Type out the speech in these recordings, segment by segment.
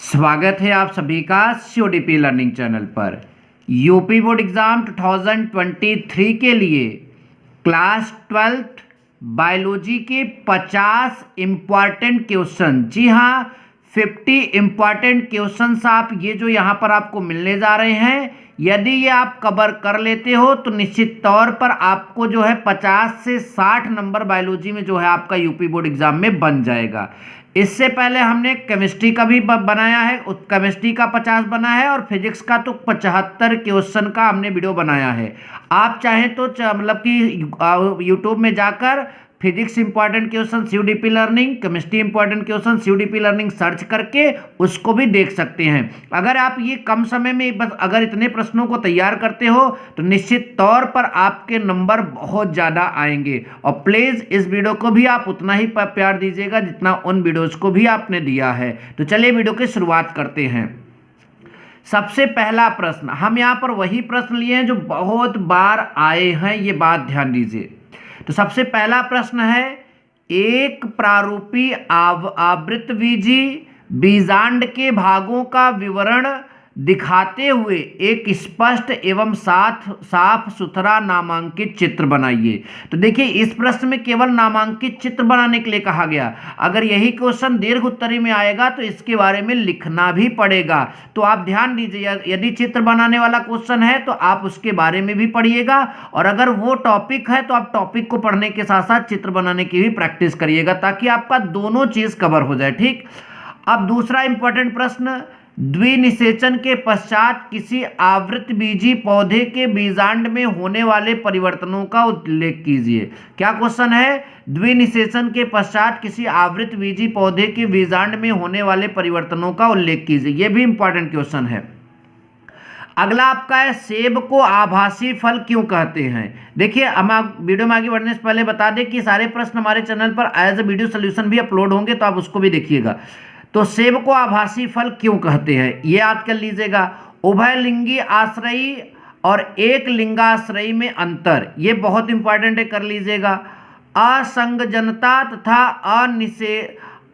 स्वागत है आप सभी का CODP लर्निंग चैनल पर। यूपी बोर्ड एग्ज़ाम 2023 के लिए क्लास 12th बायोलॉजी के 50 इम्पॉर्टेंट क्वेश्चन, जी हाँ 50 इम्पॉर्टेंट क्वेश्चंस आप ये जो यहाँ पर आपको मिलने जा रहे हैं, यदि ये आप कवर कर लेते हो तो निश्चित तौर पर आपको जो है 50 से 60 नंबर बायोलॉजी में जो है आपका यूपी बोर्ड एग्जाम में बन जाएगा। इससे पहले हमने केमिस्ट्री का भी बनाया है, केमिस्ट्री का 50 बना है और फिजिक्स का तो 75 क्वेश्चन का हमने वीडियो बनाया है। आप चाहें तो मतलब कि यूट्यूब में जाकर physics important question CODP learning, chemistry important question CODP learning search करके उसको भी देख सकते हैं। अगर आप ये कम समय में बस अगर इतने प्रश्नों को तैयार करते हो तो निश्चित तौर पर आपके नंबर बहुत ज़्यादा आएंगे। और प्लीज़ इस वीडियो को भी आप उतना ही प्यार दीजिएगा जितना उन वीडियोज़ को भी आपने दिया है। तो चलिए वीडियो की शुरुआत करते हैं। सबसे पहला प्रश्न, हम यहाँ पर वही प्रश्न लिए हैं जो बहुत बार आए हैं, ये बात ध्यान दीजिए। तो सबसे पहला प्रश्न है, एक प्रारूपी आवृतबीजी बीजांड के भागों का विवरण दिखाते हुए एक स्पष्ट एवं साफ सुथरा नामांकित चित्र बनाइए। तो देखिए इस प्रश्न में केवल नामांकित चित्र बनाने के लिए कहा गया। अगर यही क्वेश्चन दीर्घ उत्तरी में आएगा तो इसके बारे में लिखना भी पड़ेगा। तो आप ध्यान दीजिए, यदि चित्र बनाने वाला क्वेश्चन है तो आप उसके बारे में भी पढ़िएगा, और अगर वो टॉपिक है तो आप टॉपिक को पढ़ने के साथ साथ चित्र बनाने की भी प्रैक्टिस करिएगा ताकि आपका दोनों चीज कवर हो जाए। ठीक, अब दूसरा इंपॉर्टेंट प्रश्न, द्विनिषेचन के पश्चात किसी आवृतबीजी पौधे के बीजांड में होने वाले परिवर्तनों का उल्लेख कीजिए। क्या क्वेश्चन है? द्विनिषेचन के पश्चात किसी आवृतबीजी पौधे के बीजांड में होने वाले परिवर्तनों का उल्लेख कीजिए। यह भी इंपॉर्टेंट क्वेश्चन है। अगला आपका है, सेब को आभासी फल क्यों कहते हैं। देखिए हम आप वीडियो में आगे बढ़ने से पहले बता दें कि सारे प्रश्न हमारे चैनल पर एज ए वीडियो सोल्यूशन भी अपलोड होंगे, तो आप उसको भी देखिएगा। तो सेब को आभासी फल क्यों कहते हैं ये याद कर लीजिएगा। उभयलिंगी आश्रयी और एक लिंगाश्रयी में अंतर, ये बहुत इंपॉर्टेंट है, कर लीजिएगा। असंगजनता तथा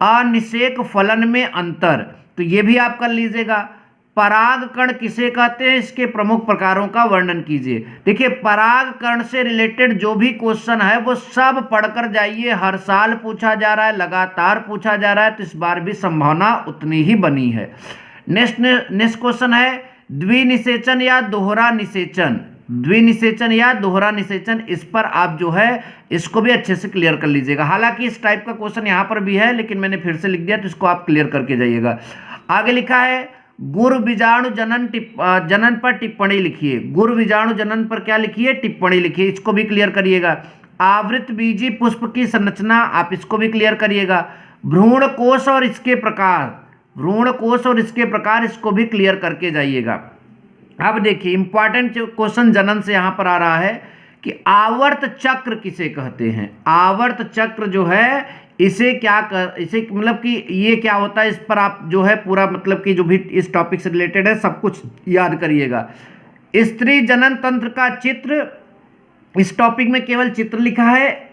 अनिषेक फलन में अंतर, तो ये भी आप कर लीजिएगा। परागकण किसे कहते हैं, इसके प्रमुख प्रकारों का वर्णन कीजिए। देखिए परागकण से रिलेटेड जो भी क्वेश्चन है वो सब पढ़कर जाइए, हर साल पूछा जा रहा है, लगातार पूछा जा रहा है, तो इस बार भी संभावना उतनी ही बनी है। नेक्स्ट क्वेश्चन है, द्विनिषेचन या दोहरा निषेचन। द्विनिषेचन या दोहरा निषेचन, इस पर आप जो है इसको भी अच्छे से क्लियर कर लीजिएगा। हालांकि इस टाइप का क्वेश्चन यहाँ पर भी है लेकिन मैंने फिर से लिख दिया, तो इसको आप क्लियर करके जाइएगा। आगे लिखा है, गुरु बीजाणु जनन पर टिप्पणी लिखिए। गुरु बीजाणु जनन पर क्या लिखिए? टिप्पणी लिखिए, इसको भी क्लियर करिएगा। आवृतबीजी पुष्प की संरचना, आप इसको भी क्लियर करिएगा। भ्रूण कोश और इसके प्रकार, भ्रूण कोश और इसके प्रकार, इसको भी क्लियर करके जाइएगा। अब देखिए इंपॉर्टेंट क्वेश्चन जनन से यहाँ पर आ रहा है कि आवर्त चक्र किसे कहते हैं। आवर्त चक्र जो है इसे इसे मतलब कि ये क्या होता है, इस पर आप जो है पूरा मतलब कि जो भी इस टॉपिक से रिलेटेड है सब कुछ याद करिएगा। स्त्री जनन तंत्र का चित्र, इस टॉपिक में केवल चित्र लिखा है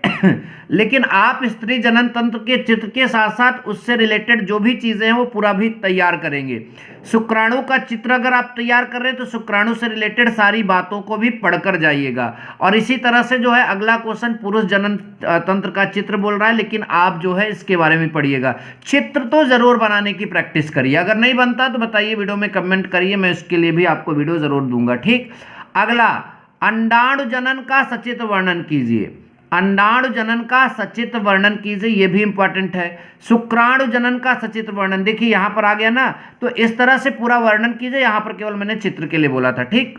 लेकिन आप स्त्री जनन तंत्र के चित्र के साथ साथ उससे रिलेटेड जो भी चीज़ें हैं वो पूरा भी तैयार करेंगे। शुक्राणु का चित्र अगर आप तैयार कर रहे हैं तो शुक्राणु से रिलेटेड सारी बातों को भी पढ़कर जाइएगा। और इसी तरह से जो है अगला क्वेश्चन पुरुष जनन तंत्र का चित्र बोल रहा है, लेकिन आप जो है इसके बारे में पढ़िएगा। चित्र तो जरूर बनाने की प्रैक्टिस करिए, अगर नहीं बनता तो बताइए, वीडियो में कमेंट करिए, मैं उसके लिए भी आपको वीडियो जरूर दूंगा। ठीक, अगला, अंडाणु जनन का सचित्र वर्णन कीजिए। अंडाणु जनन का सचित्र वर्णन कीजिए, यह भी इंपॉर्टेंट है। शुक्राणु जनन का सचित्र वर्णन, देखिए यहां पर आ गया ना, तो इस तरह से पूरा वर्णन कीजिए। यहां पर केवल मैंने चित्र के लिए बोला था। ठीक,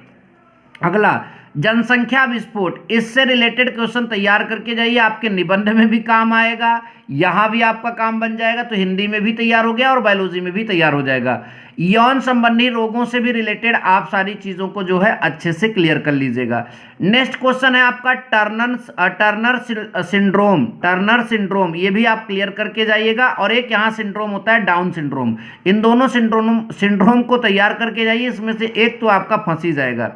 अगला, जनसंख्या विस्फोट, इससे रिलेटेड क्वेश्चन तैयार करके जाइए, आपके निबंध में भी काम आएगा, यहां भी आपका काम बन जाएगा, तो हिंदी में भी तैयार हो गया और बायोलॉजी में भी तैयार हो जाएगा। यौन संबंधी रोगों से भी रिलेटेड आप सारी चीजों को जो है अच्छे से क्लियर कर लीजिएगा। नेक्स्ट क्वेश्चन है आपका टर्नर सिंड्रोम। टर्नर सिंड्रोम ये भी आप क्लियर करके जाइएगा, और एक यहाँ सिंड्रोम होता है डाउन सिंड्रोम। इन दोनों सिंड्रोम को तैयार करके जाइए, इसमें से एक तो आपका फंस ही जाएगा।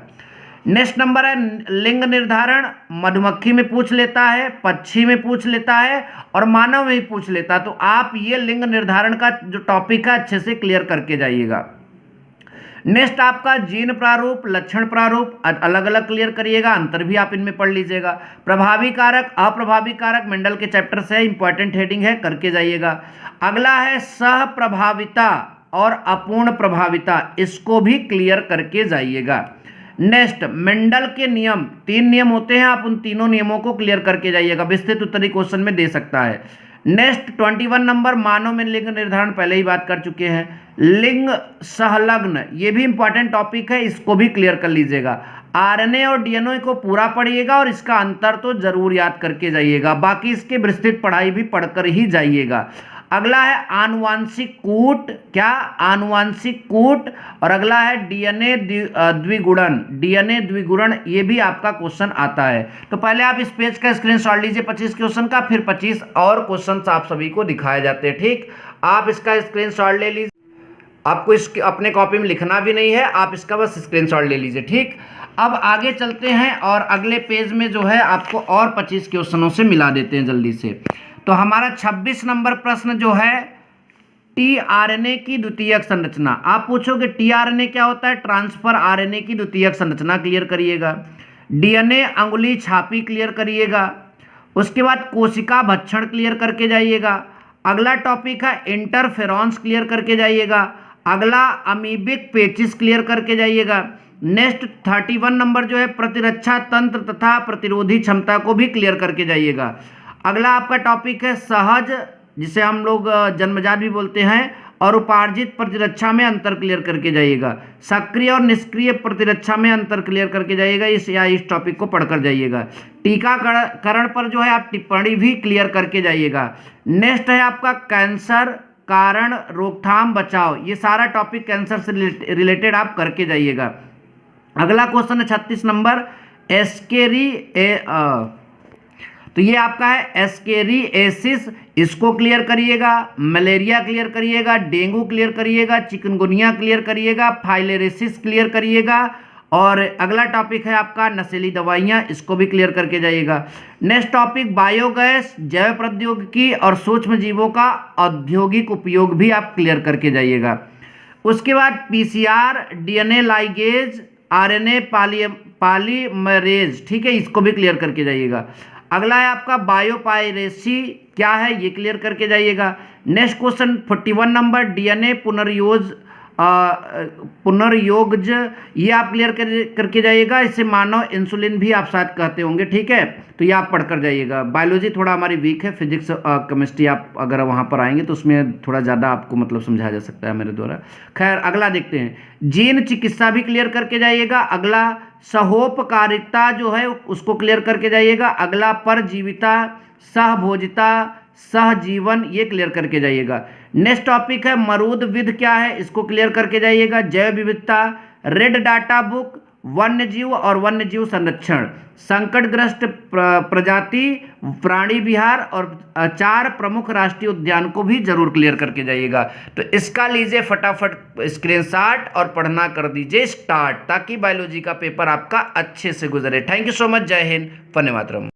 नेक्स्ट नंबर है लिंग निर्धारण, मधुमक्खी में पूछ लेता है, पक्षी में पूछ लेता है और मानव में भी पूछ लेता है। तो आप ये लिंग निर्धारण का जो टॉपिक है अच्छे से क्लियर करके जाइएगा। नेक्स्ट आपका जीन प्रारूप, लक्षण प्रारूप अलग अलग क्लियर करिएगा, अंतर भी आप इनमें पढ़ लीजिएगा। प्रभावी कारक, अप्रभावी कारक मेंडल के चैप्टर से इंपॉर्टेंट हेडिंग है, करके जाइएगा। अगला है सह प्रभाविता और अपूर्ण प्रभाविता, इसको भी क्लियर करके जाइएगा। नेक्स्ट मेंडल के नियम, 3 नियम होते हैं, आप उन तीनों नियमों को क्लियर करके जाइएगा, विस्तृत उत्तरीय क्वेश्चन में दे सकता है। नेक्स्ट 21 नंबर मानव में लिंग निर्धारण, पहले ही बात कर चुके हैं। लिंग सहलग्न, ये भी इंपॉर्टेंट टॉपिक है, इसको भी क्लियर कर लीजिएगा। आरएनए और डीएनए को पूरा पढ़िएगा और इसका अंतर तो जरूर याद करके जाइएगा, बाकी इसके विस्तृत पढ़ाई भी पढ़कर ही जाइएगा। अगला है आनुवांशिक कूट, क्या आनुवांशिक कूट, और अगला है डीएनए द्विगुणन, डीएनए द्विगुणन, ये भी आपका क्वेश्चन आता है। तो पहले आप इस पेज का स्क्रीनशॉट लीजिए 25 क्वेश्चन का, फिर 25 और क्वेश्चन आप सभी को दिखाए जाते हैं। ठीक, आप इसका स्क्रीनशॉट ले लीजिए, आपको इसके अपने कॉपी में लिखना भी नहीं है, आप इसका बस स्क्रीनशॉट ले लीजिए। ठीक, अब आगे चलते हैं और अगले पेज में जो है आपको और 25 क्वेश्चनों से मिला देते हैं जल्दी से। तो हमारा 26 नंबर प्रश्न जो है टीआरएनए की द्वितीयक संरचना, आप पूछोगे टीआरएनए क्या होता है, ट्रांसफर आरएनए की द्वितीयक संरचना क्लियर करिएगा। डीएनए अंगुली छापी क्लियर करिएगा। उसके बाद कोशिका भक्षण क्लियर करके जाइएगा। अगला टॉपिक है इंटरफेरॉन्स क्लियर करके जाइएगा। अगला अमीबिक पेचिस क्लियर करके जाइएगा। नेक्स्ट 31 नंबर जो है प्रतिरक्षा तंत्र तथा प्रतिरोधी क्षमता को भी क्लियर करके जाइएगा। अगला आपका टॉपिक है सहज, जिसे हम लोग जन्मजात भी बोलते हैं, और उपार्जित प्रतिरक्षा में अंतर क्लियर करके जाइएगा। सक्रिय और निष्क्रिय प्रतिरक्षा में अंतर क्लियर करके जाइएगा, इस टॉपिक को पढ़कर जाइएगा। टीकाकरण पर जो है आप टिप्पणी भी क्लियर करके जाइएगा। नेक्स्ट है आपका कैंसर कारण, रोकथाम, बचाव, ये सारा टॉपिक कैंसर से रिलेटेड आप करके जाइएगा। अगला क्वेश्चन है 36 नंबर तो ये आपका है एस्केरिएसिस, इसको क्लियर करिएगा। मलेरिया क्लियर करिएगा, डेंगू क्लियर करिएगा, चिकनगुनिया क्लियर करिएगा, फाइलेरिसिस क्लियर करिएगा, और अगला टॉपिक है आपका नशीली दवाइयाँ, इसको भी क्लियर करके जाइएगा। नेक्स्ट टॉपिक बायोगैस, जैव प्रौद्योगिकी और सूक्ष्म जीवों का औद्योगिक उपयोग भी आप क्लियर करके जाइएगा। उसके बाद PCR, DNA ligase, RNA polymerase, ठीक है, इसको भी क्लियर करके जाइएगा। अगला है आपका बायोपायरेसी क्या है, ये क्लियर करके जाइएगा। नेक्स्ट क्वेश्चन 41 नंबर डीएनए पुनर्योगज, ये आप क्लियर करके जाइएगा। इसे मानव इंसुलिन भी आप शायद कहते होंगे, ठीक है, तो ये आप पढ़कर जाइएगा। बायोलॉजी थोड़ा हमारी वीक है, फिजिक्स केमिस्ट्री आप अगर वहाँ पर आएंगे तो उसमें थोड़ा ज़्यादा आपको मतलब समझाया जा सकता है मेरे द्वारा। खैर अगला देखते हैं, जीन चिकित्सा भी क्लियर करके जाइएगा। अगला सहोपकारिता जो है उसको क्लियर करके जाइएगा। अगला परजीविता, सहभोजिता, सहजीवन, ये क्लियर करके जाइएगा। नेक्स्ट टॉपिक है मरूद विध क्या है, इसको क्लियर करके जाइएगा। जैव विविधता, रेड डाटा बुक, वन्यजीव और वन्यजीव संरक्षण, संकटग्रस्त प्रजाति, प्राणी विहार और 4 प्रमुख राष्ट्रीय उद्यान को भी जरूर क्लियर करके जाइएगा। तो इसका लीजिए फटाफट स्क्रीनशॉट और पढ़ना कर दीजिए स्टार्ट, ताकि बायोलॉजी का पेपर आपका अच्छे से गुजरे। थैंक यू सो मच, जय हिंद, वंदे मातरम।